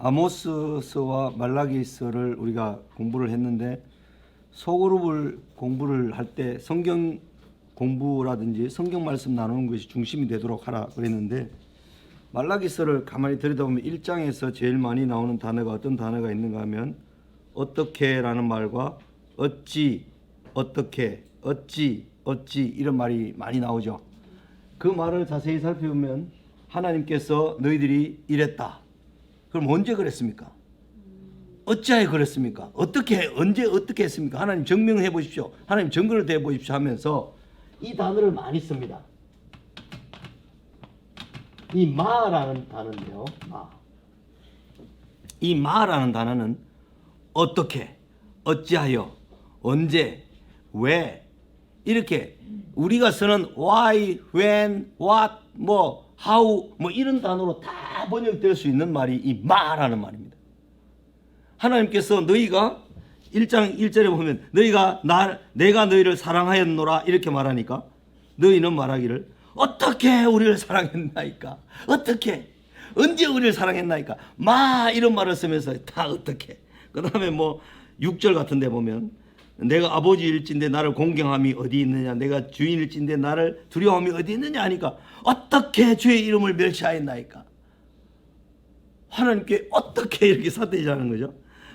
아모스서와 말라기서를 우리가 공부를 했는데 소그룹을 공부를 할 때 성경 공부라든지 성경 말씀 나누는 것이 중심이 되도록 하라 그랬는데 말라기서를 가만히 들여다보면 1장에서 제일 많이 나오는 단어가 어떤 단어가 있는가 하면 어떻게라는 말과 어찌, 어떻게, 어찌 이런 말이 많이 나오죠. 그 말을 자세히 살펴보면 하나님께서 너희들이 이랬다. 그럼 언제 그랬습니까? 어찌하여 그랬습니까? 어떻게 언제 어떻게 했습니까? 하나님 증명해 보십시오. 하나님 증거를 대 보십시오 하면서 이 단어를 많이 씁니다. 이 마라는 단어인데요. 이 마라는 단어는 어떻게, 어찌하여, 언제, 왜 이렇게 우리가 쓰는 why, when, what, how 이런 단어로 다 번역될 수 있는 말이 이 마라는 말입니다. 하나님께서 너희가 1장 1절에 보면 내가 너희를 사랑하였노라 이렇게 말하니까 너희는 말하기를 어떻게 우리를 사랑했나이까? 어떻게? 언제 우리를 사랑했나이까? 이런 말을 쓰면서 다 어떻게? 그 다음에 6절 같은 데 보면 내가 아버지일진데 나를 공경함이 어디 있느냐? 내가 주인일진데 나를 두려움이 어디 있느냐 하니까 어떻게 주의 이름을 멸시하였나이까? 하나님께 어떻게 이렇게 사대질하는 거죠?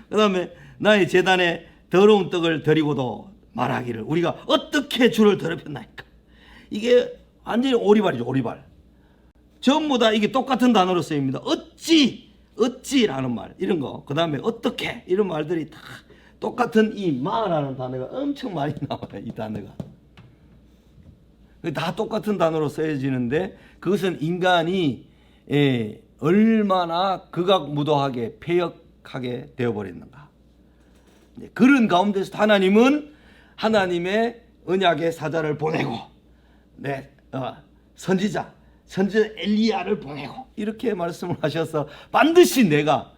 그 다음에 나의 제단에 더러운 떡을 드리고도 말하기를 우리가 어떻게 주를 더럽혔나이까? 이게 완전히 오리발이죠. 오리발. 전부 다 이게 똑같은 단어로 쓰입니다. 어찌라는 말 이런 거. 그 다음에 어떻게 이런 말들이 다 똑같은 이 마라는 단어가 엄청 많이 나와요. 이 단어가 다 똑같은 단어로 쓰여지는데 그것은 인간이 얼마나 극악무도하게 폐역하게 되어버렸는가. 그런 가운데서 하나님은 하나님의 언약의 사자를 보내고 선지자 엘리야를 보내고 이렇게 말씀을 하셔서 반드시 내가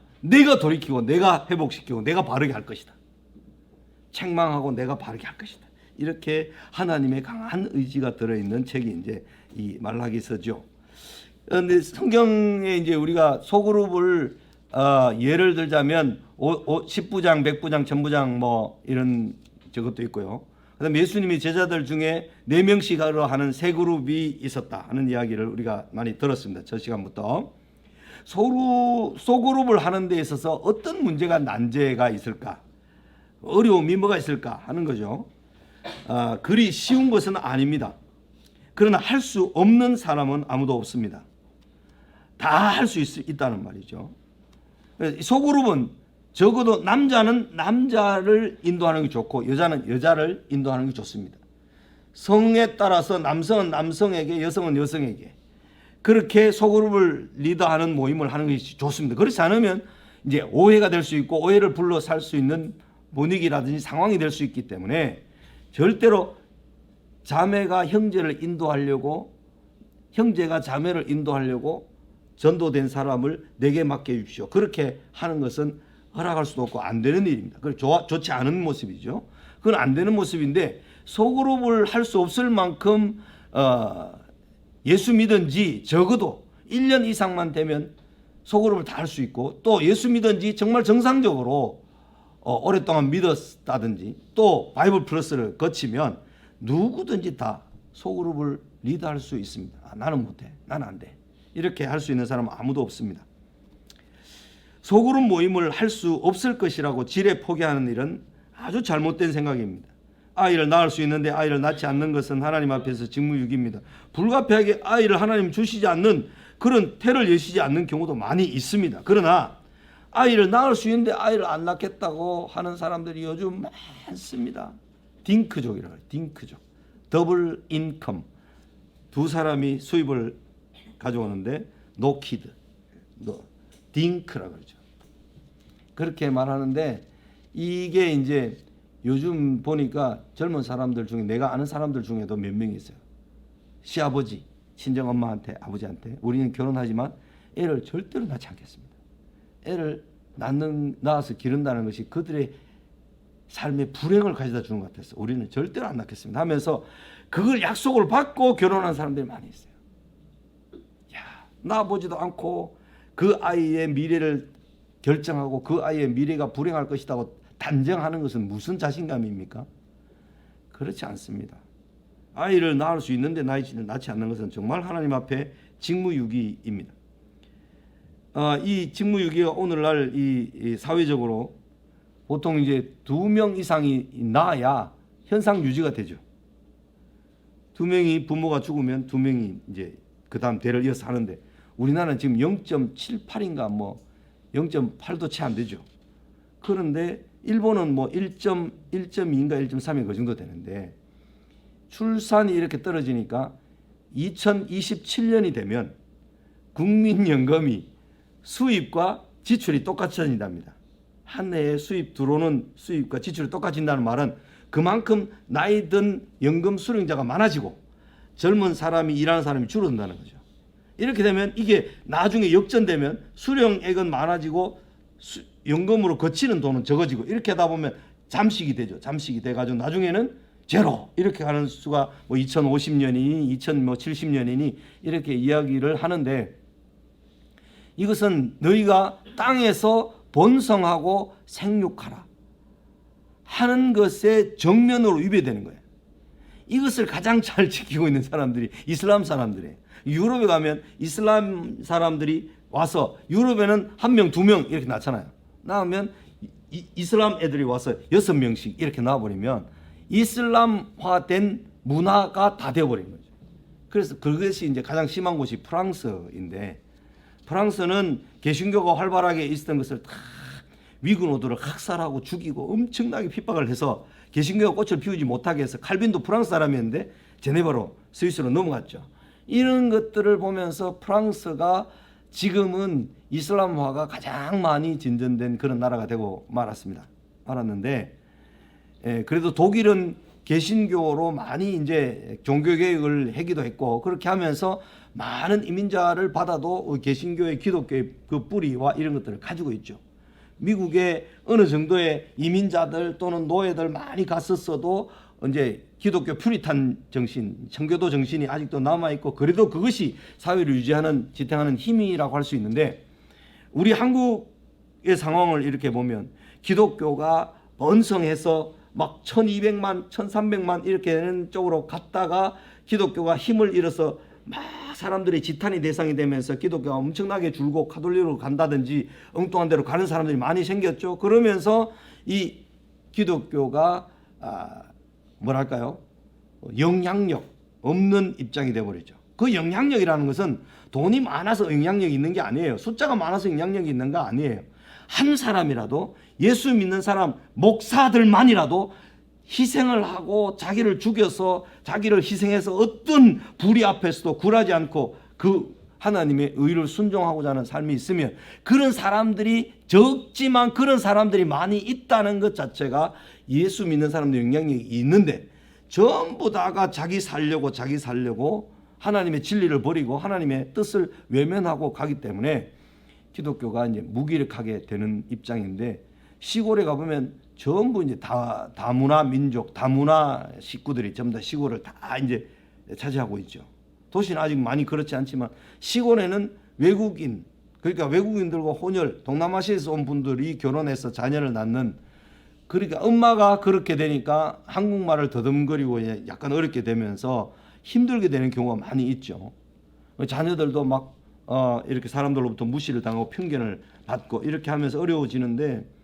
돌이키고 내가 회복시키고 내가 바르게 할 것이다. 책망하고 내가 바르게 할 것이다. 이렇게 하나님의 강한 의지가 들어있는 책이 이제 이 말라기서죠. 그런데 성경에 이제 우리가 소그룹을 예를 들자면 10부장, 100부장, 1000부장 이런 저것도 있고요. 그다음에 예수님이 제자들 중에 4명씩 하는 세 그룹이 있었다 하는 이야기를 우리가 많이 들었습니다. 저 시간부터. 소그룹을 하는 데 있어서 어떤 문제가 난제가 있을까? 어려움이 뭐가 있을까 하는 거죠. 그리 쉬운 것은 아닙니다. 그러나 할 수 없는 사람은 아무도 없습니다. 다 할 수 있다는 말이죠. 소그룹은 적어도 남자는 남자를 인도하는 게 좋고 여자는 여자를 인도하는 게 좋습니다. 성에 따라서 남성은 남성에게 여성은 여성에게 그렇게 소그룹을 리더하는 모임을 하는 것이 좋습니다. 그렇지 않으면 이제 오해가 될 수 있고 오해를 불러 살 수 있는 분위기라든지 상황이 될 수 있기 때문에 절대로 자매가 형제를 인도하려고 형제가 자매를 인도하려고 전도된 사람을 내게 맡겨주십시오. 그렇게 하는 것은 허락할 수도 없고 안 되는 일입니다. 좋지 않은 모습이죠. 그건 안 되는 모습인데 소그룹을 할 수 없을 만큼 예수 믿은 지 적어도 1년 이상만 되면 소그룹을 다 할 수 있고 또 예수 믿은 지 정말 정상적으로 오랫동안 믿었다든지 또 바이블 플러스를 거치면 누구든지 다 소그룹을 리드할 수 있습니다. 나는 못해. 나는 안 돼. 이렇게 할 수 있는 사람은 아무도 없습니다. 소그룹 모임을 할 수 없을 것이라고 지레 포기하는 일은 아주 잘못된 생각입니다. 아이를 낳을 수 있는데 아이를 낳지 않는 것은 하나님 앞에서 직무유기입니다. 불가피하게 아이를 하나님 주시지 않는 그런 태를 여시지 않는 경우도 많이 있습니다. 그러나 아이를 낳을 수 있는데 아이를 안 낳겠다고 하는 사람들이 요즘 많습니다. 딩크족이라고 해요. 딩크족. 더블 인컴. 두 사람이 수입을 가져오는데 노 키드. 딩크라고 그러죠. 그렇게 말하는데 이게 이제 요즘 보니까 젊은 사람들 중에 내가 아는 사람들 중에도 몇 명 있어요. 시아버지, 친정엄마한테 아버지한테 우리는 결혼하지만 애를 절대로 낳지 않겠습니다. 애를 낳아서 기른다는 것이 그들의 삶의 불행을 가져다 주는 것 같아서 우리는 절대로 안 낳겠습니다 하면서 그걸 약속을 받고 결혼한 사람들이 많이 있어요. 낳아보지도 않고 그 아이의 미래를 결정하고 그 아이의 미래가 불행할 것이라고 단정하는 것은 무슨 자신감입니까? 그렇지 않습니다. 아이를 낳을 수 있는데 낳지 않는 것은 정말 하나님 앞에 직무유기입니다. 이 직무유기가 오늘날 이 사회적으로 보통 이제 2명 이상이 낳아야 현상 유지가 되죠. 2명이 부모가 죽으면 2명이 이제 그 다음 대를 이어서 하는데 우리나라는 지금 0.78인가 뭐 0.8도 채 안 되죠. 그런데 일본은 뭐 1.2인가 1.3이 그 정도 되는데 출산이 이렇게 떨어지니까 2027년이 되면 국민연금이 수입과 지출이 똑같아진답니다. 한 해에 들어오는 수입과 지출이 똑같아진다는 말은 그만큼 나이 든 연금 수령자가 많아지고 젊은 사람이 일하는 사람이 줄어든다는 거죠. 이렇게 되면 이게 나중에 역전되면 수령액은 많아지고 연금으로 거치는 돈은 적어지고 이렇게 하다 보면 잠식이 되죠. 잠식이 돼가지고 나중에는 제로 이렇게 가는 수가 뭐 2050년이니 2070년이니 이렇게 이야기를 하는데 이것은 너희가 땅에서 번성하고 생육하라 하는 것에 정면으로 위배되는 거예요. 이것을 가장 잘 지키고 있는 사람들이 이슬람 사람들이에요. 유럽에 가면 이슬람 사람들이 와서 유럽에는 1명, 2명 이렇게 낳잖아요. 낳으면 이슬람 애들이 와서 6명씩 이렇게 낳아버리면 이슬람화된 문화가 다 되어버린 거죠. 그래서 그것이 이제 가장 심한 곳이 프랑스인데 프랑스는 개신교가 활발하게 있었던 것을 다 위그노들을 학살하고 죽이고 엄청나게 핍박을 해서 개신교가 꽃을 피우지 못하게 해서 칼빈도 프랑스 사람이었는데 제네바로 스위스로 넘어갔죠. 이런 것들을 보면서 프랑스가 지금은 이슬람화가 가장 많이 진전된 그런 나라가 되고 말았는데 그래도 독일은 개신교로 많이 이제 종교개혁을 하기도 했고 그렇게 하면서 많은 이민자를 받아도 개신교의 기독교의 그 뿌리와 이런 것들을 가지고 있죠. 미국에 어느 정도의 이민자들 또는 노예들 많이 갔었어도 이제 기독교 퓨리탄 정신, 청교도 정신이 아직도 남아있고 그래도 그것이 사회를 유지하는 지탱하는 힘이라고 할 수 있는데 우리 한국의 상황을 이렇게 보면 기독교가 번성해서 막 1200만, 1300만 이렇게 되는 쪽으로 갔다가 기독교가 힘을 잃어서 막 사람들이 지탄의 대상이 되면서 기독교가 엄청나게 줄고 카톨릭으로 간다든지 엉뚱한 데로 가는 사람들이 많이 생겼죠. 그러면서 이 기독교가 뭐랄까요? 영향력 없는 입장이 되어버리죠. 그 영향력이라는 것은 돈이 많아서 영향력이 있는 게 아니에요. 숫자가 많아서 영향력이 있는 거 아니에요. 한 사람이라도 예수 믿는 사람 목사들만이라도 희생을 하고 자기를 죽여서 자기를 희생해서 어떤 불의 앞에서도 굴하지 않고 그 하나님의 의를 순종하고자 하는 삶이 있으면 그런 사람들이 적지만 그런 사람들이 많이 있다는 것 자체가 예수 믿는 사람들 영향력이 있는데 전부 다가 자기 살려고 하나님의 진리를 버리고 하나님의 뜻을 외면하고 가기 때문에 기독교가 이제 무기력하게 되는 입장인데 시골에 가보면 전부 이제 다문화 민족, 다문화 식구들이 전부 다 시골을 다 이제 차지하고 있죠. 도시는 아직 많이 그렇지 않지만 시골에는 외국인, 그러니까 외국인들과 혼혈, 동남아시아에서 온 분들이 결혼해서 자녀를 낳는 그러니까 엄마가 그렇게 되니까 한국말을 더듬거리고 약간 어렵게 되면서 힘들게 되는 경우가 많이 있죠. 자녀들도 막 이렇게 사람들로부터 무시를 당하고 편견을 받고 이렇게 하면서 어려워지는데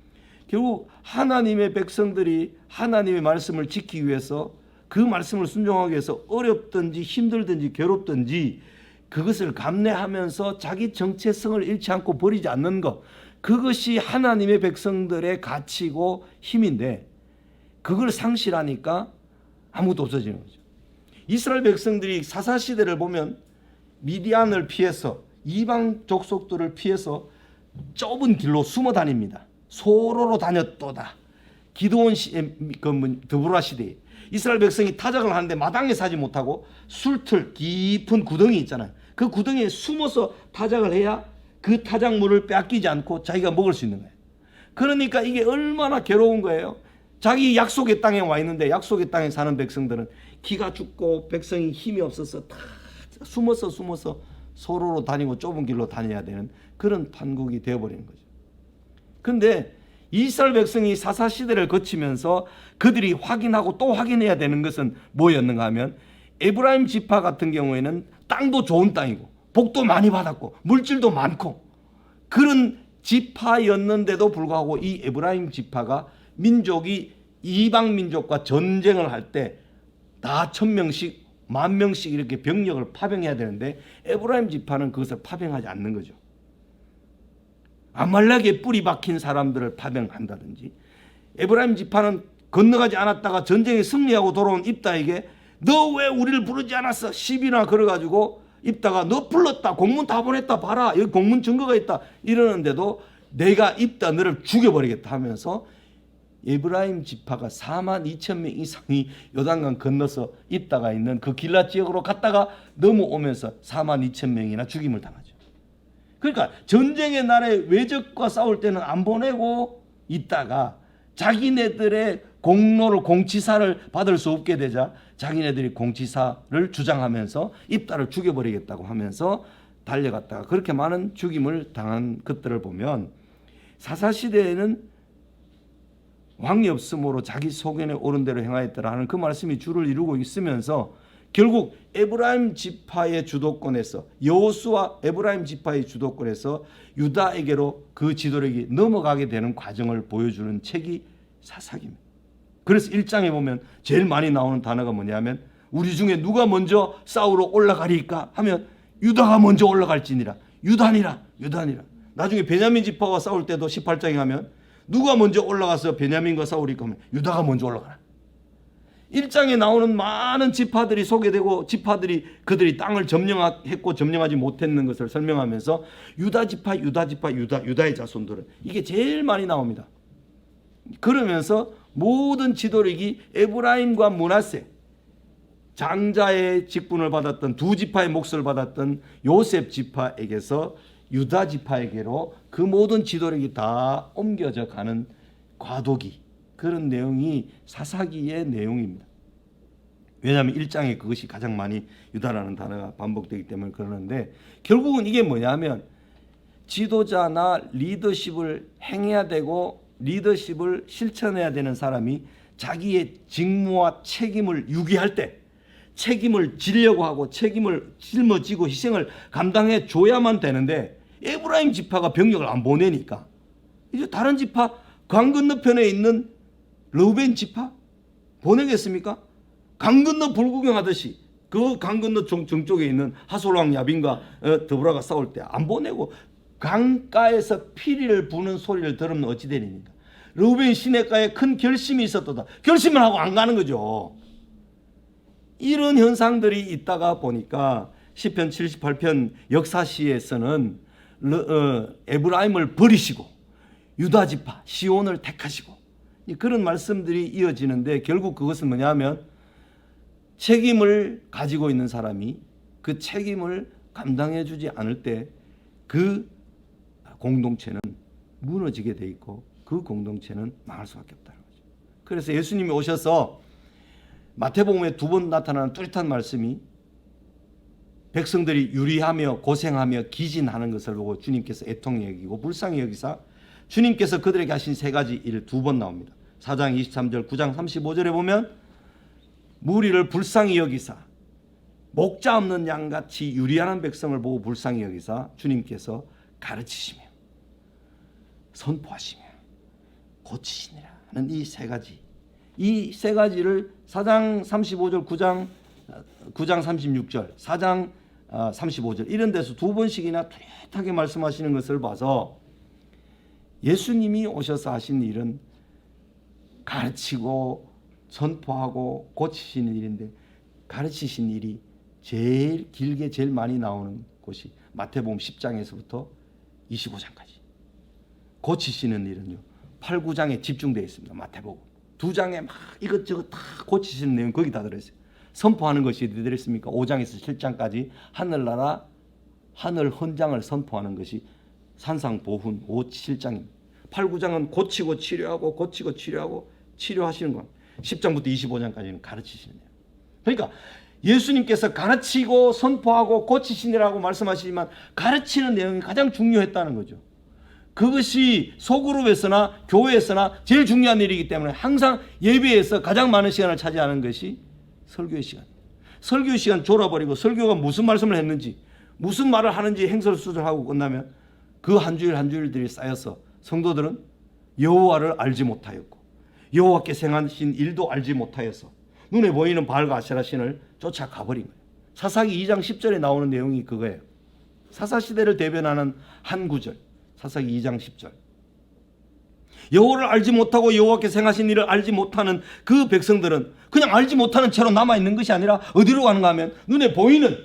결국 하나님의 백성들이 하나님의 말씀을 지키기 위해서 그 말씀을 순종하기 위해서 어렵든지 힘들든지 괴롭든지 그것을 감내하면서 자기 정체성을 잃지 않고 버리지 않는 것, 그것이 하나님의 백성들의 가치고 힘인데 그걸 상실하니까 아무것도 없어지는 거죠. 이스라엘 백성들이 사사시대를 보면 미디안을 피해서 이방 족속들을 피해서 좁은 길로 숨어 다닙니다. 소로로 다녔도다. 기드온 드보라 시대에 이스라엘 백성이 타작을 하는데 마당에 사지 못하고 술틀 깊은 구덩이 있잖아요. 그 구덩이에 숨어서 타작을 해야 그 타작물을 빼앗기지 않고 자기가 먹을 수 있는 거예요. 그러니까 이게 얼마나 괴로운 거예요. 자기 약속의 땅에 와 있는데 약속의 땅에 사는 백성들은 기가 죽고 백성이 힘이 없어서 다 숨어서 소로로 다니고 좁은 길로 다녀야 되는 그런 판국이 되어버리는 거죠. 근데 이스라엘 백성이 사사시대를 거치면서 그들이 확인하고 또 확인해야 되는 것은 뭐였는가 하면 에브라임 지파 같은 경우에는 땅도 좋은 땅이고 복도 많이 받았고 물질도 많고 그런 지파였는데도 불구하고 이 에브라임 지파가 민족이 이방 민족과 전쟁을 할 때 다 1000명씩 10,000명씩 이렇게 병력을 파병해야 되는데 에브라임 지파는 그것을 파병하지 않는 거죠. 아말렉에 뿌리 박힌 사람들을 파병한다든지 에브라임 지파는 건너가지 않았다가 전쟁에 승리하고 돌아온 입다에게 너 왜 우리를 부르지 않았어? 10이나 걸어가지고 입다가 너 불렀다 공문 다 보냈다 봐라 여기 공문 증거가 있다 이러는데도 내가 입다 너를 죽여버리겠다 하면서 에브라임 지파가 42,000명 이상이 요단강 건너서 입다가 있는 그 길라 지역으로 갔다가 넘어오면서 42,000명이나 죽임을 당하죠. 그러니까 전쟁의 날에 외적과 싸울 때는 안 보내고 있다가 자기네들의 공로를 공치사를 받을 수 없게 되자 자기네들이 공치사를 주장하면서 입다를 죽여버리겠다고 하면서 달려갔다가 그렇게 많은 죽임을 당한 것들을 보면 사사시대에는 왕이 없으므로 자기 소견에 옳은 대로 행하였더라 하는 그 말씀이 주를 이루고 있으면서 결국 에브라임 지파의 주도권에서 여호수아 에브라임 지파의 주도권에서 유다에게로 그 지도력이 넘어가게 되는 과정을 보여주는 책이 사사기입니다. 그래서 1장에 보면 제일 많이 나오는 단어가 뭐냐면 우리 중에 누가 먼저 싸우러 올라가리까 하면 유다가 먼저 올라갈지니라 유다니라 나중에 베냐민 지파와 싸울 때도 18장에 가면 누가 먼저 올라가서 베냐민과 싸우리까 하면 유다가 먼저 올라가라. 1장에 나오는 많은 지파들이 소개되고 지파들이 그들이 땅을 점령했고 점령하지 못했는 것을 설명하면서 유다 지파 유다의 자손들은 이게 제일 많이 나옵니다. 그러면서 모든 지도력이 에브라임과 므낫세 장자의 직분을 받았던 두 지파의 몫을 받았던 요셉 지파에게서 유다 지파에게로 그 모든 지도력이 다 옮겨져 가는 과도기 그런 내용이 사사기의 내용입니다. 왜냐하면 1장에 그것이 가장 많이 유다라는 단어가 반복되기 때문에 그러는데 결국은 이게 뭐냐면 지도자나 리더십을 행해야 되고 리더십을 실천해야 되는 사람이 자기의 직무와 책임을 유기할 때 책임을 지려고 하고 책임을 짊어지고 희생을 감당해 줘야만 되는데 에브라임 지파가 병력을 안 보내니까 이제 다른 지파 강 건너편에 있는 르우벤 지파 보내겠습니까? 강 건너 불구경하듯이 그 강 건너 정쪽에 있는 하솔왕 야빈과 드보라가 싸울 때 안 보내고 강가에서 피리를 부는 소리를 들으면 어찌 되리니까 르우벤 시내가에 큰 결심이 있었다. 결심을 하고 안 가는 거죠. 이런 현상들이 있다가 보니까 시편 78편 역사시에서는 에브라임을 버리시고 유다 지파 시온을 택하시고 그런 말씀들이 이어지는데 결국 그것은 뭐냐면 책임을 가지고 있는 사람이 그 책임을 감당해 주지 않을 때 그 공동체는 무너지게 돼 있고 그 공동체는 망할 수밖에 없다는 거죠. 그래서 예수님이 오셔서 마태복음에 2번 나타나는 뚜렷한 말씀이 백성들이 유리하며 고생하며 기진하는 것을 보고 주님께서 애통히 여기고 불쌍히 여기사 주님께서 그들에게 하신 3가지 일 2번 나옵니다. 4장 23절 9장 35절에 보면 무리를 불쌍히 여기사 목자 없는 양같이 유리한 백성을 보고 불쌍히 여기사 주님께서 가르치시며 선포하시며 고치시니라 하는 이 3가지 이 3가지를 4장 35절 9장 36절 4장 35절 이런 데서 2번씩이나 뚜렷하게 말씀하시는 것을 봐서 예수님이 오셔서 하신 일은 가르치고 선포하고 고치시는 일인데 가르치신 일이 제일 길게 제일 많이 나오는 곳이 마태복음 10장에서부터 25장까지 고치시는 일은요 8, 9장에 집중되어 있습니다. 마태복음 2장에 막 이것저것 다 고치시는 내용 거기 다 들어있어요. 선포하는 것이 어디 들어있습니까? 5장에서 7장까지 하늘나라 하늘 헌장을 선포하는 것이 산상보훈 5, 7장입니다. 8, 9장은 고치고 치료하고 고치고 치료하고 치료하시는 겁니다. 10장부터 25장까지는 가르치시는 거예요. 그러니까 예수님께서 가르치고 선포하고 고치시느라고 말씀하시지만 가르치는 내용이 가장 중요했다는 거죠. 그것이 소그룹에서나 교회에서나 제일 중요한 일이기 때문에 항상 예배에서 가장 많은 시간을 차지하는 것이 설교의 시간. 설교 시간 졸아버리고 설교가 무슨 말씀을 했는지 무슨 말을 하는지 행설수설하고 끝나면 그 한 주일 한 주일들이 쌓여서 성도들은 여호와를 알지 못하였고 여호와께 행하신 일도 알지 못하여서 눈에 보이는 바알과 아세라 신을 쫓아가버린 거예요. 사사기 2장 10절에 나오는 내용이 그거예요. 사사시대를 대변하는 한 구절, 사사기 2장 10절. 여호와를 알지 못하고 여호와께 행하신 일을 알지 못하는 그 백성들은 그냥 알지 못하는 채로 남아있는 것이 아니라 어디로 가는가 하면 눈에 보이는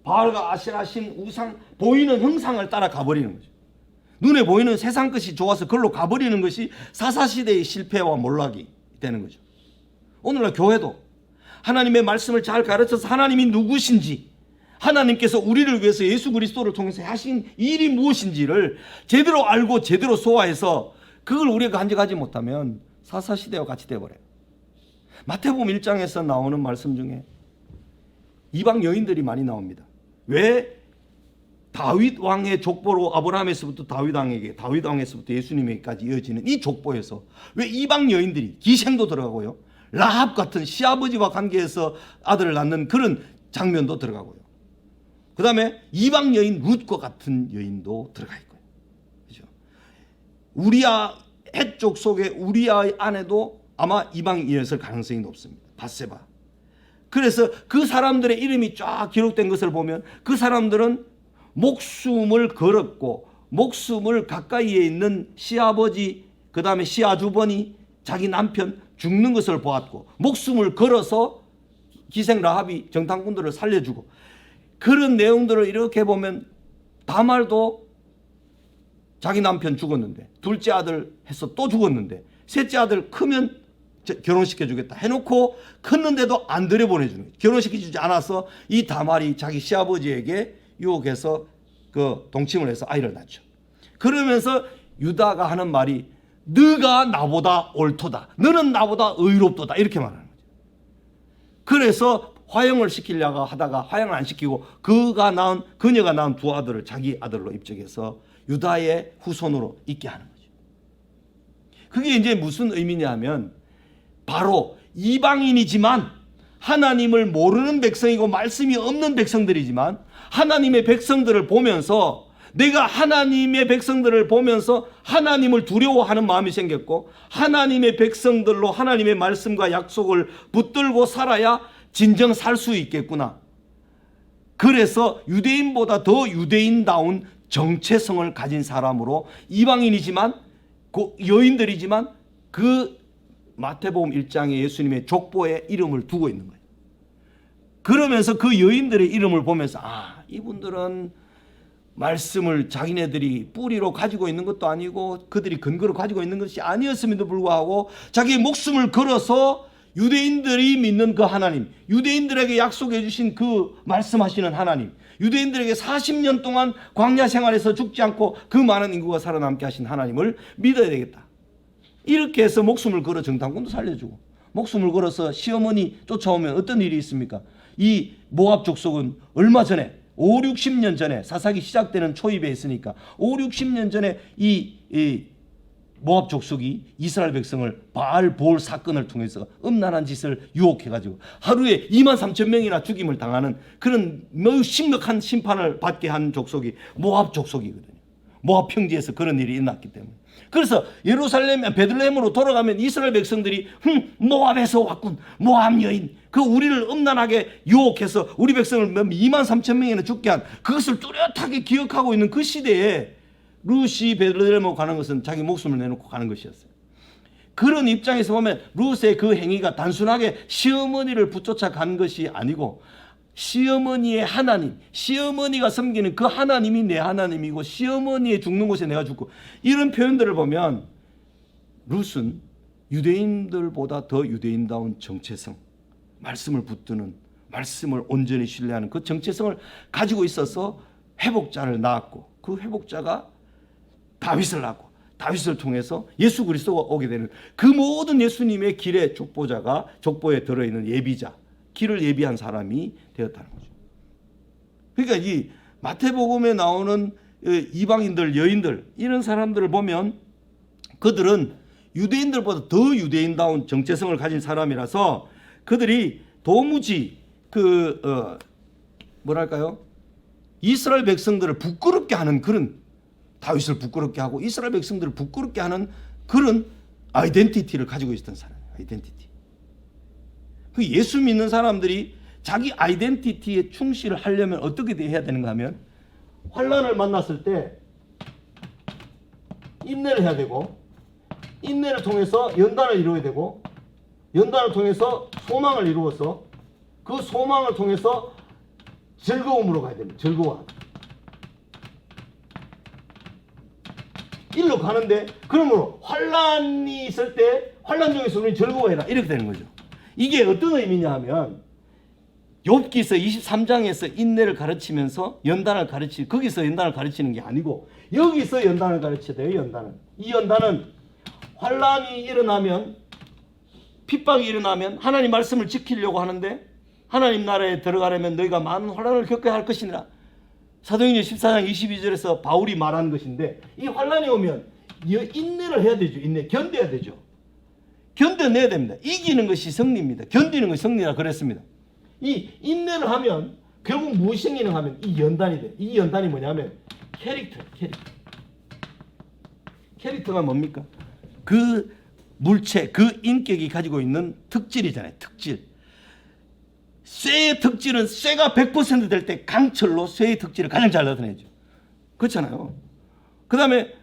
바알과 아세라 신 우상, 보이는 형상을 따라 가버리는 거죠. 눈에 보이는 세상 것이 좋아서 그걸로 가버리는 것이 사사시대의 실패와 몰락이 되는 거죠. 오늘날 교회도 하나님의 말씀을 잘 가르쳐서 하나님이 누구신지, 하나님께서 우리를 위해서 예수 그리스도를 통해서 하신 일이 무엇인지를 제대로 알고 제대로 소화해서 그걸 우리가 간직하지 못하면 사사시대와 같이 되어버려요. 마태복음 1장에서 나오는 말씀 중에 이방 여인들이 많이 나옵니다. 왜? 다윗 왕의 족보로 아브라함에서부터 다윗 왕에게, 다윗 왕에서부터 예수님에게까지 이어지는 이 족보에서 왜 이방 여인들이, 기생도 들어가고요, 라합 같은 시아버지와 관계해서 아들을 낳는 그런 장면도 들어가고요, 그 다음에 이방 여인 룻과 같은 여인도 들어가 있고요. 그렇죠? 우리아 해족 속에 우리아의 아내도 아마 이방인이었을 가능성이 높습니다. 밧세바. 그래서 그 사람들의 이름이 쫙 기록된 것을 보면 그 사람들은 목숨을 걸었고 목숨을 가까이에 있는 시아버지, 그 다음에 시아주버니, 자기 남편 죽는 것을 보았고 목숨을 걸어서 기생 라합이 정탐꾼들을 살려주고, 그런 내용들을 이렇게 보면 다말도 자기 남편 죽었는데 둘째 아들 해서 또 죽었는데 셋째 아들 크면 결혼시켜주겠다 해놓고 컸는데도 안 들여보내주는 거예요. 결혼시켜주지 않아서 이 다말이 자기 시아버지에게 유혹해서 그 동침을 해서 아이를 낳죠. 그러면서 유다가 하는 말이 너가 나보다 옳도다, 너는 나보다 의롭도다, 이렇게 말하는 거죠. 그래서 화형을 시키려고 하다가 화형을 안 시키고 그녀가 낳은 두 아들을 자기 아들로 입적해서 유다의 후손으로 있게 하는 거죠. 그게 이제 무슨 의미냐 하면 바로 이방인이지만 하나님을 모르는 백성이고 말씀이 없는 백성들이지만 하나님의 백성들을 보면서, 내가 하나님의 백성들을 보면서 하나님을 두려워하는 마음이 생겼고 하나님의 백성들로 하나님의 말씀과 약속을 붙들고 살아야 진정 살 수 있겠구나. 그래서 유대인보다 더 유대인다운 정체성을 가진 사람으로 이방인이지만 여인들이지만 그 마태복음 1장에 예수님의 족보에 이름을 두고 있는 거예요. 그러면서 그 여인들의 이름을 보면서 이분들은 말씀을 자기네들이 뿌리로 가지고 있는 것도 아니고 그들이 근거로 가지고 있는 것이 아니었음에도 불구하고 자기의 목숨을 걸어서 유대인들이 믿는 그 하나님, 유대인들에게 약속해 주신 그 말씀하시는 하나님, 유대인들에게 40년 동안 광야 생활에서 죽지 않고 그 많은 인구가 살아남게 하신 하나님을 믿어야 되겠다. 이렇게 해서 목숨을 걸어 정탐꾼도 살려주고, 목숨을 걸어서 시어머니 쫓아오면 어떤 일이 있습니까? 이 모압 족속은 얼마 전에 5, 60년 전에 사사기 시작되는 초입에 있으니까 5, 60년 전에 이 모압 족속이 이스라엘 백성을 바알 보올 사건을 통해서 음란한 짓을 유혹해가지고 하루에 23,000명이나 죽임을 당하는 그런 매우 심각한 심판을 받게 한 족속이 모압 족속이거든요. 모압 평지에서 그런 일이 일어났기 때문에. 그래서 예루살렘, 베들레헴으로 돌아가면 이스라엘 백성들이 모압에서 왔군, 모압 여인, 그 우리를 음란하게 유혹해서 우리 백성을 23,000명이나 죽게 한 그것을 뚜렷하게 기억하고 있는 그 시대에 룻이 베들레헴으로 가는 것은 자기 목숨을 내놓고 가는 것이었어요. 그런 입장에서 보면 룻의 그 행위가 단순하게 시어머니를 붙쫓아 간 것이 아니고 시어머니의 하나님, 시어머니가 섬기는 그 하나님이 내 하나님이고 시어머니의 죽는 곳에 내가 죽고, 이런 표현들을 보면 룻은 유대인들보다 더 유대인다운 정체성, 말씀을 붙드는, 말씀을 온전히 신뢰하는 그 정체성을 가지고 있어서 회복자를 낳았고 그 회복자가 다윗을 낳고 다윗을 통해서 예수 그리스도가 오게 되는 그 모든 예수님의 길의 족보자가, 족보에 들어있는 예비자, 길을 예비한 사람이 되었다는 거죠. 그러니까 이 마태복음에 나오는 이방인들, 여인들 이런 사람들을 보면 그들은 유대인들보다 더 유대인다운 정체성을 가진 사람이라서 그들이 도무지 뭐랄까요? 이스라엘 백성들을 부끄럽게 하는 그런, 다윗을 부끄럽게 하고 이스라엘 백성들을 부끄럽게 하는 그런 아이덴티티를 가지고 있었던 사람이에요. 아이덴티티. 그 예수 믿는 사람들이 자기 아이덴티티에 충실을 하려면 어떻게 해야 되는가 하면 환난을 만났을 때 인내를 해야 되고, 인내를 통해서 연단을 이루어야 되고, 연단을 통해서 소망을 이루어서 그 소망을 통해서 즐거움으로 가야 됩니다. 즐거워. 일로 가는데, 그러므로 환난이 있을 때 환난 중에서 우리는 즐거워해라 이렇게 되는 거죠. 이게 어떤 의미냐 하면 욥기서 23장에서 인내를 가르치면서 연단을 거기서 연단을 가르치는 게 아니고 여기서 연단을 가르쳐야 돼요. 연단은. 이 연단은 환난이 일어나면, 핍박이 일어나면 하나님 말씀을 지키려고 하는데 하나님 나라에 들어가려면 너희가 많은 환난을 겪어야 할 것이니라. 사도행전 14장 22절에서 바울이 말한 것인데, 이 환난이 오면 인내를 해야 되죠. 인내, 견뎌야 되죠. 견뎌내야 됩니다. 이기는 것이 승리입니다. 견디는 것이 승리라 그랬습니다. 이 인내를 하면 결국 무엇이 생기는가 하면 이 연단이 돼. 이 연단이 뭐냐면 캐릭터가 뭡니까? 그 물체, 그 인격이 가지고 있는 특질이잖아요. 특질. 쇠의 특질은 쇠가 100% 될 때 강철로 쇠의 특질을 가장 잘 나타내죠. 그렇잖아요. 그 다음에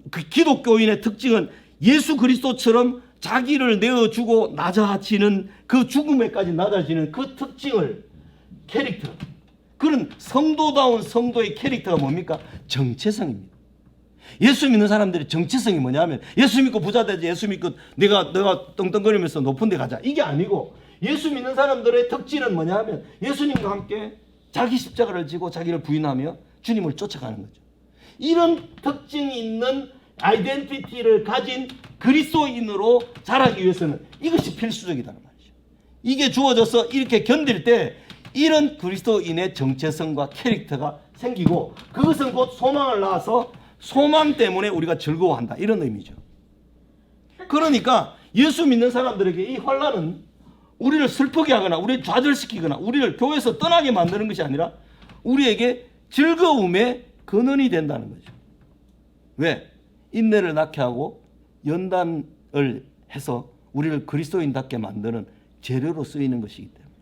그 기독교인의 특징은 예수 그리스도처럼 자기를 내어주고 낮아지는, 그 죽음에까지 낮아지는 그 특징을, 캐릭터, 그런 성도다운 성도의 캐릭터가 뭡니까? 정체성입니다. 예수 믿는 사람들의 정체성이 뭐냐면 예수 믿고 부자 되지, 예수 믿고 내가 떵떵거리면서 높은 데 가자, 이게 아니고, 예수 믿는 사람들의 특질은 뭐냐면 예수님과 함께 자기 십자가를 지고 자기를 부인하며 주님을 쫓아가는 거죠. 이런 특징이 있는 아이덴티티를 가진 그리스도인으로 자라기 위해서는 이것이 필수적이라는 말이죠. 이게 주어져서 이렇게 견딜 때 이런 그리스도인의 정체성과 캐릭터가 생기고, 그것은 곧 소망을 낳아서 소망 때문에 우리가 즐거워한다, 이런 의미죠. 그러니까 예수 믿는 사람들에게 이 환난은 우리를 슬프게 하거나 우리를 좌절시키거나 우리를 교회에서 떠나게 만드는 것이 아니라 우리에게 즐거움의 근원이 된다는 거죠. 왜? 인내를 낳게 하고 연단을 해서 우리를 그리스도인답게 만드는 재료로 쓰이는 것이기 때문에,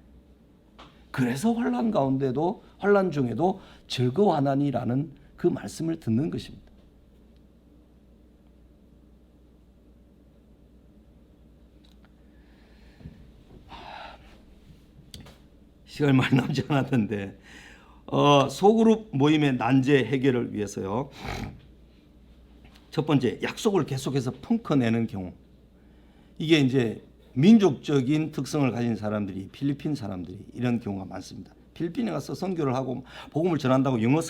그래서 환난 가운데도, 환난 중에도 즐거워하나니라는 그 말씀을 듣는 것입니다. 시간이 많이 남지 않았는데 소그룹 모임의 난제 해결을 위해서요, 첫 번째, 약속을 계속해서 펑크내는 경우. 이게 이제 민족적인 특성을 가진 사람들이, 필리핀 사람들이 이런 경우가 많습니다. 필리핀에 가서 선교를 하고 복음을 전한다고 영어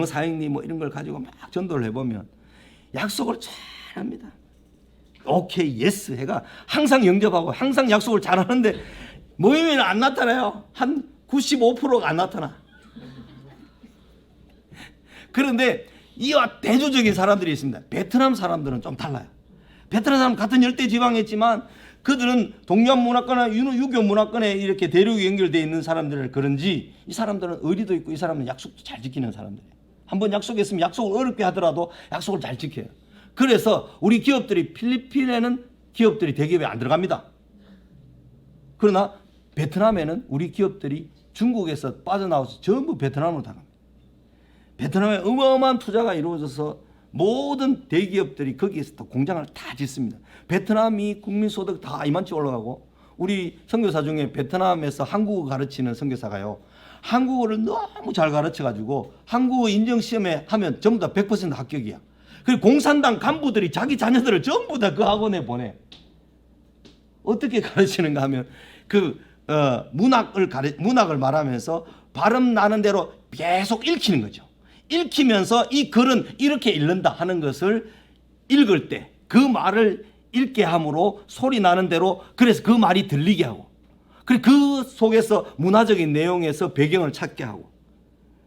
사역리 뭐 이런 걸 가지고 막 전도를 해보면 약속을 잘 합니다. 오케이, 예스 해가 항상 영접하고 항상 약속을 잘 하는데 모임에는 안 나타나요. 한 95%가 안 나타나. 그런데 이와 대조적인 사람들이 있습니다. 베트남 사람들은 좀 달라요. 베트남 사람 같은 열대 지방에 있지만 그들은 동양 문화권이나 유교 문화권에 이렇게 대륙이 연결되어 있는 사람들을 그런지 이 사람들은 의리도 있고 이 사람은 약속도 잘 지키는 사람들이에요. 한번 약속했으면 약속을 어렵게 하더라도 약속을 잘 지켜요. 그래서 우리 기업들이, 필리핀에는 기업들이 대기업에 안 들어갑니다. 그러나 베트남에는 우리 기업들이 중국에서 빠져나와서 전부 베트남으로 다 갑니다. 베트남에 어마어마한 투자가 이루어져서 모든 대기업들이 거기에서 또 공장을 다 짓습니다. 베트남이 국민소득 다 이만치 올라가고, 우리 선교사 중에 베트남에서 한국어 가르치는 선교사가요, 한국어를 너무 잘 가르쳐가지고 한국어 인정시험에 하면 전부 다 100% 합격이야. 그리고 공산당 간부들이 자기 자녀들을 전부 다 그 학원에 보내. 어떻게 가르치는가 하면 문학을 말하면서 발음 나는 대로 계속 읽히는 거죠. 읽히면서 이 글은 이렇게 읽는다 하는 것을 읽을 때 그 말을 읽게 함으로 소리 나는 대로, 그래서 그 말이 들리게 하고, 그리고 그 속에서 문화적인 내용에서 배경을 찾게 하고,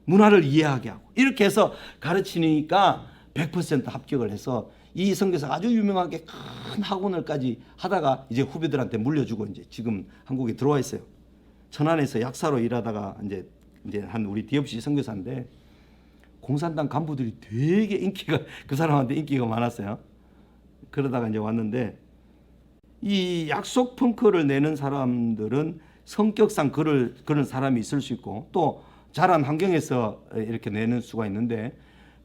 문화를 이해하게 하고 이렇게 해서 가르치니까 100% 합격을 해서 이 선교사가 아주 유명하게 큰 학원을까지 하다가 이제 후배들한테 물려주고 이제 지금 한국에 들어와 있어요. 천안에서 약사로 일하다가 이제 한 우리 DFC 선교사인데 공산당 간부들이 되게 인기가 그 사람한테 인기가 많았어요. 그러다가 이제 왔는데 이 약속 펑크를 내는 사람들은 성격상 그런 사람이 있을 수 있고 또 자란 환경에서 이렇게 내는 수가 있는데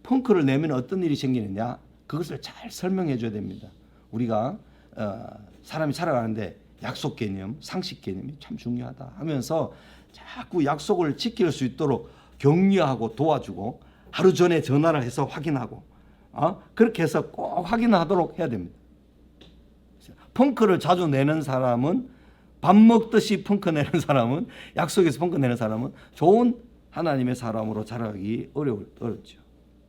펑크를 내면 어떤 일이 생기느냐 그것을 잘 설명해 줘야 됩니다. 우리가 사람이 살아가는데 약속 개념, 상식 개념이 참 중요하다 하면서 자꾸 약속을 지킬 수 있도록 격려하고 도와주고 하루 전에 전화를 해서 확인하고 그렇게 해서 꼭 확인하도록 해야 됩니다. 펑크를 자주 내는 사람은 밥 먹듯이 펑크 내는 사람은 약속에서 펑크 내는 사람은 좋은 하나님의 사람으로 자라기 어렵죠.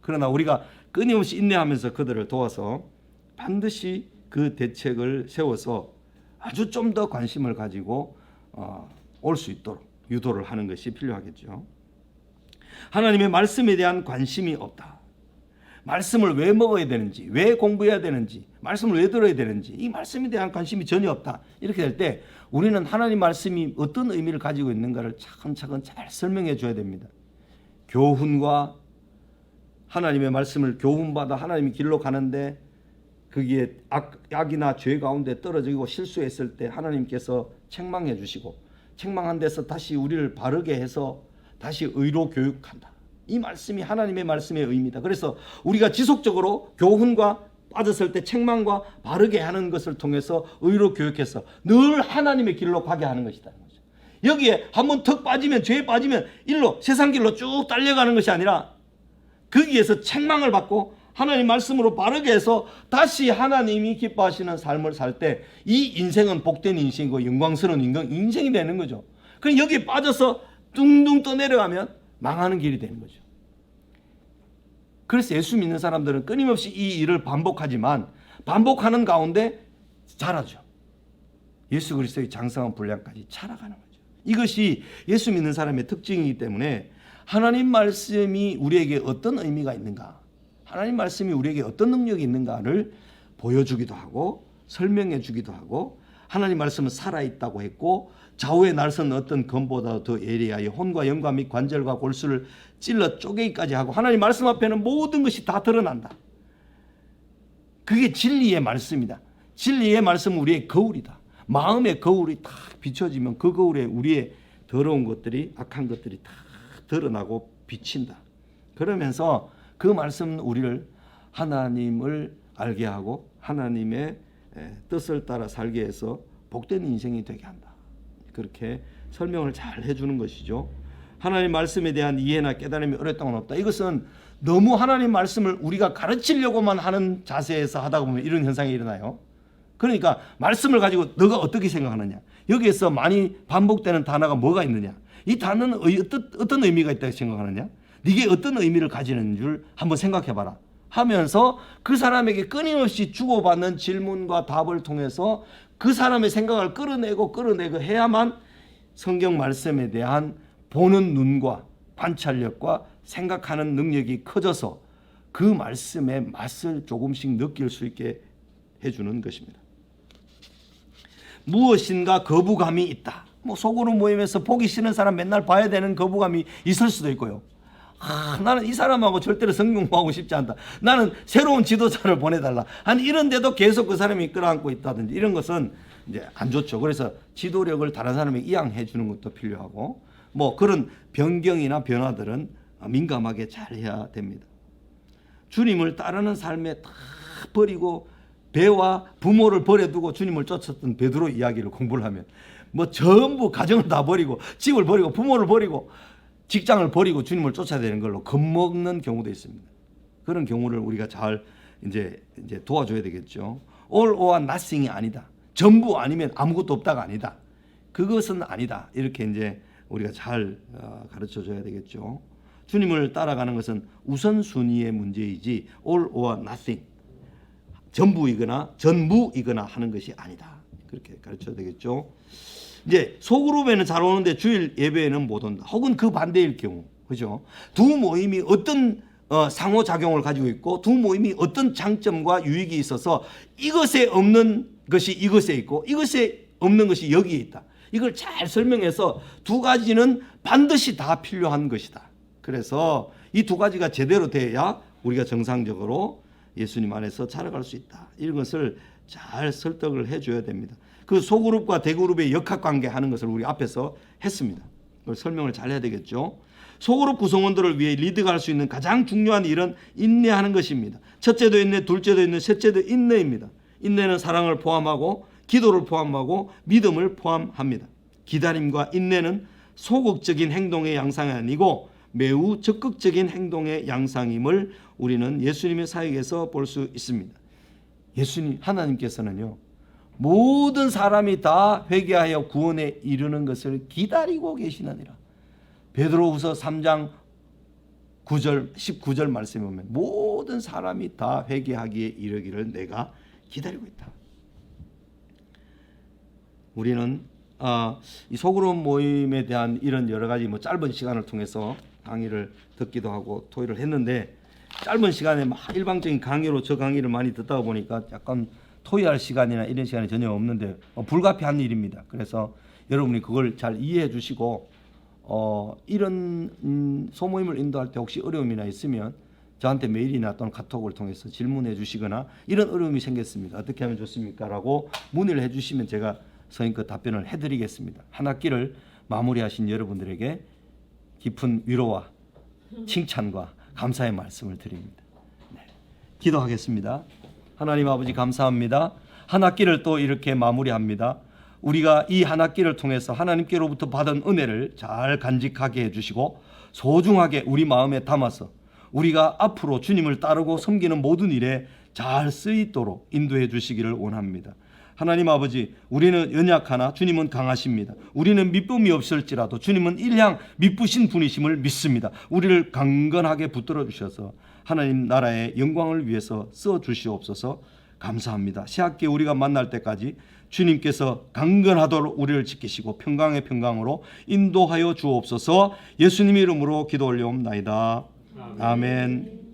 그러나 우리가 끊임없이 인내하면서 그들을 도와서 반드시 그 대책을 세워서 아주 좀 더 관심을 가지고 올 수 있도록 유도를 하는 것이 필요하겠죠. 하나님의 말씀에 대한 관심이 없다. 말씀을 왜 먹어야 되는지, 왜 공부해야 되는지, 말씀을 왜 들어야 되는지 이 말씀에 대한 관심이 전혀 없다. 이렇게 될 때 우리는 하나님 말씀이 어떤 의미를 가지고 있는가를 차근차근 잘 설명해 줘야 됩니다. 교훈과 하나님의 말씀을 교훈받아 하나님의 길로 가는데 거기에 악이나 죄 가운데 떨어지고 실수했을 때 하나님께서 책망해 주시고 책망한 데서 다시 우리를 바르게 해서 다시 의로 교육한다. 이 말씀이 하나님의 말씀의 의미다. 그래서 우리가 지속적으로 교훈과 빠졌을 때 책망과 바르게 하는 것을 통해서 의로 교육해서 늘 하나님의 길로 가게 하는 것이다. 여기에 한번 턱 빠지면 죄에 빠지면 일로 세상 길로 쭉 달려가는 것이 아니라 거기에서 책망을 받고 하나님 말씀으로 바르게 해서 다시 하나님이 기뻐하시는 삶을 살 때 이 인생은 복된 인생이고 영광스러운 인생이 되는 거죠. 그럼 여기에 빠져서 둥둥 떠내려가면 망하는 길이 되는 거죠. 그래서 예수 믿는 사람들은 끊임없이 이 일을 반복하지만 반복하는 가운데 자라죠. 예수 그리스도의 장성한 분량까지 자라가는 거죠. 이것이 예수 믿는 사람의 특징이기 때문에 하나님 말씀이 우리에게 어떤 의미가 있는가, 하나님 말씀이 우리에게 어떤 능력이 있는가를 보여주기도 하고 설명해 주기도 하고 하나님 말씀은 살아있다고 했고 좌우에 날선 어떤 검보다 더 예리하여 혼과 영과 및 관절과 골수를 찔러 쪼개기까지 하고 하나님 말씀 앞에는 모든 것이 다 드러난다. 그게 진리의 말씀이다. 진리의 말씀은 우리의 거울이다. 마음의 거울이 딱 비춰지면 그 거울에 우리의 더러운 것들이 악한 것들이 다 드러나고 비친다. 그러면서 그 말씀은 우리를 하나님을 알게 하고 하나님의 뜻을 따라 살게 해서 복된 인생이 되게 한다. 그렇게 설명을 잘 해주는 것이죠. 하나님 말씀에 대한 이해나 깨달음이 어렵다고는 없다. 이것은 너무 하나님 말씀을 우리가 가르치려고만 하는 자세에서 하다 보면 이런 현상이 일어나요. 그러니까 말씀을 가지고 너가 어떻게 생각하느냐, 여기에서 많이 반복되는 단어가 뭐가 있느냐, 이 단어는 어떤 의미가 있다고 생각하느냐, 네게 어떤 의미를 가지는 줄 한번 생각해봐라 하면서 그 사람에게 끊임없이 주고받는 질문과 답을 통해서 그 사람의 생각을 끌어내고 해야만 성경 말씀에 대한 보는 눈과 관찰력과 생각하는 능력이 커져서 그 말씀의 맛을 조금씩 느낄 수 있게 해주는 것입니다. 무엇인가 거부감이 있다. 소그룹 모임에서 보기 싫은 사람 맨날 봐야 되는 거부감이 있을 수도 있고요. 나는 이 사람하고 절대로 성경 공부하고 싶지 않다. 나는 새로운 지도자를 보내달라. 이런데도 계속 그 사람이 끌어안고 있다든지 이런 것은 이제 안 좋죠. 그래서 지도력을 다른 사람에게 이양해 주는 것도 필요하고 그런 변경이나 변화들은 민감하게 잘 해야 됩니다. 주님을 따르는 삶에 다 버리고 배와 부모를 버려두고 주님을 쫓았던 베드로 이야기를 공부를 하면 전부 가정을 다 버리고 집을 버리고 부모를 버리고 직장을 버리고 주님을 쫓아야 되는 걸로 겁먹는 경우도 있습니다. 그런 경우를 우리가 잘 이제 도와줘야 되겠죠. All or nothing이 아니다. 전부 아니면 아무것도 없다가 아니다. 그것은 아니다. 이렇게 이제 우리가 잘 가르쳐 줘야 되겠죠. 주님을 따라가는 것은 우선순위의 문제이지 all or nothing, 전부이거나 전무이거나 하는 것이 아니다. 그렇게 가르쳐야 되겠죠. 이제 소그룹에는 잘 오는데 주일 예배에는 못 온다. 혹은 그 반대일 경우, 그죠? 두 모임이 어떤 상호작용을 가지고 있고 두 모임이 어떤 장점과 유익이 있어서 이것에 없는 것이 이것에 있고 이것에 없는 것이 여기에 있다. 이걸 잘 설명해서 두 가지는 반드시 다 필요한 것이다. 그래서 이 두 가지가 제대로 돼야 우리가 정상적으로 예수님 안에서 자라갈 수 있다. 이런 것을 잘 설득을 해줘야 됩니다. 그 소그룹과 대그룹의 역학관계 하는 것을 우리 앞에서 했습니다. 그걸 설명을 잘 해야 되겠죠. 소그룹 구성원들을 위해 리드가 할 수 있는 가장 중요한 일은 인내하는 것입니다. 첫째도 인내, 둘째도 인내, 셋째도 인내입니다. 인내는 사랑을 포함하고 기도를 포함하고 믿음을 포함합니다. 기다림과 인내는 소극적인 행동의 양상이 아니고 매우 적극적인 행동의 양상임을 우리는 예수님의 사역에서 볼 수 있습니다. 예수님 하나님께서는요, 모든 사람이 다 회개하여 구원에 이르는 것을 기다리고 계시느니라. 베드로후서 3장 9절 19절 말씀에 보면 모든 사람이 다 회개하기에 이르기를 내가 기다리고 있다. 우리는 이 소그룹 모임에 대한 이런 여러 가지 짧은 시간을 통해서 강의를 듣기도 하고 토의를 했는데, 짧은 시간에 막 일방적인 강의로 저 강의를 많이 듣다 보니까 약간 토의할 시간이나 이런 시간이 전혀 없는데 불가피한 일입니다. 그래서 여러분이 그걸 잘 이해해 주시고 이런 소모임을 인도할 때 혹시 어려움이나 있으면 저한테 메일이나 또는 카톡을 통해서 질문해 주시거나 이런 어려움이 생겼습니다. 어떻게 하면 좋습니까? 라고 문의를 해 주시면 제가 성의껏 답변을 해드리겠습니다. 한 학기를 마무리하신 여러분들에게 깊은 위로와 칭찬과 감사의 말씀을 드립니다. 네. 기도하겠습니다. 하나님 아버지 감사합니다. 한 학기를 또 이렇게 마무리합니다. 우리가 이 한 학기를 통해서 하나님께로부터 받은 은혜를 잘 간직하게 해주시고 소중하게 우리 마음에 담아서 우리가 앞으로 주님을 따르고 섬기는 모든 일에 잘 쓰이도록 인도해 주시기를 원합니다. 하나님 아버지, 우리는 연약하나 주님은 강하십니다. 우리는 믿음이 없을지라도 주님은 일량 믿으신 분이심을 믿습니다. 우리를 강건하게 붙들어 주셔서 하나님 나라의 영광을 위해서 써 주시옵소서. 감사합니다. 새 학기 우리가 만날 때까지 주님께서 강건하도록 우리를 지키시고 평강의 평강으로 인도하여 주옵소서. 예수님의 이름으로 기도 올려옵나이다. 아멘.